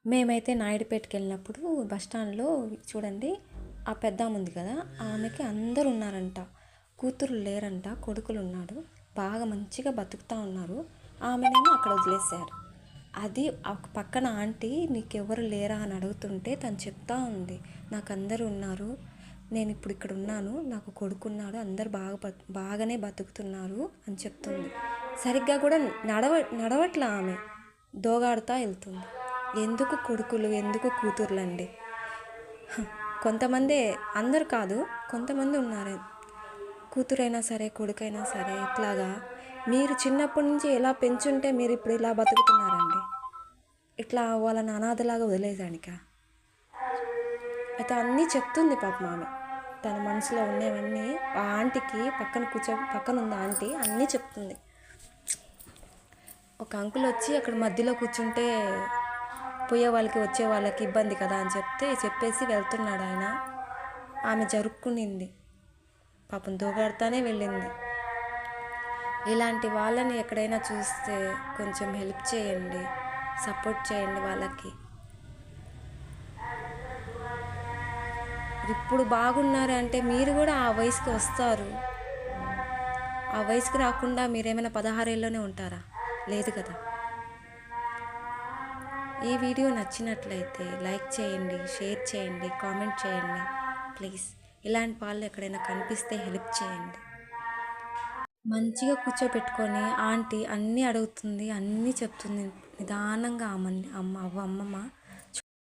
మేమైతే నాయుడుపేటకి వెళ్ళినప్పుడు బస్ స్టాండ్లో చూడండి, ఆ పెద్దామె ఉంది కదా, ఆమెకి అందరూ ఉన్నారంట. కూతురు లేరంట, కొడుకులు ఉన్నాడు. బాగా మంచిగా బతుకుతూ ఉన్నారు. ఆమెనేమో అక్కడ వదిలేశారు. అది ఒక పక్కన ఆంటీ నీకెవరు లేరా అని అడుగుతుంటే తను చెప్తా ఉంది, నాకు అందరూ ఉన్నారు, నేను ఇప్పుడు ఇక్కడ ఉన్నాను, నాకు కొడుకున్నాడు, అందరు బాగానే బతుకుతున్నారు అని చెప్తుంది. సరిగ్గా కూడా నడవట్లా ఆమె, దోగాడుతూ వెళ్తుంది. ఎందుకు కొడుకులు, ఎందుకు కూతుర్లండి? కొంతమందే, అందరు కాదు, కొంతమంది ఉన్నారు. కూతురైనా సరే, కొడుకైనా సరే, ఇట్లాగా మీరు చిన్నప్పటి నుంచి ఎలా పెంచుంటే మీరు ఇప్పుడు ఇలా బతుకుతున్నారండి? ఇట్లా వాళ్ళని అనాథలాగా వదిలేదానిక? అయితే అన్నీ చెప్తుంది పాపం ఆమె, తన మనసులో ఉండేవన్నీ ఆ ఆంటీకి పక్కన ఉంది ఆంటీ, అన్నీ చెప్తుంది. ఒక అంకుల్ వచ్చి అక్కడ మధ్యలో కూర్చుంటే పోయే వాళ్ళకి వచ్చే వాళ్ళకి ఇబ్బంది కదా అని చెప్పేసి వెళ్తున్నాడు ఆయన. ఆమె జరుపుకునింది, పాపం దోగాడుతానే వెళ్ళింది. ఇలాంటి వాళ్ళని ఎక్కడైనా చూస్తే కొంచెం హెల్ప్ చేయండి, సపోర్ట్ చేయండి వాళ్ళకి. ఇప్పుడు బాగున్నారు అంటే మీరు కూడా ఆ వయసుకి వస్తారు. ఆ వయసుకి రాకుండా మీరేమైనా 16 ఏళ్ళలోనే ఉంటారా? లేదు కదా. ఈ వీడియో నచ్చినట్లయితే లైక్ చేయండి, షేర్ చేయండి, కామెంట్ చేయండి ప్లీజ్. ఇలాంటి వాళ్ళు ఎక్కడైనా కనిపిస్తే హెల్ప్ చేయండి. మంచిగా కూర్చోపెట్టుకొని ఆంటీ అన్నీ అడుగుతుంది, అన్నీ చెప్తుంది నిదానంగా. అమ్మమ్మ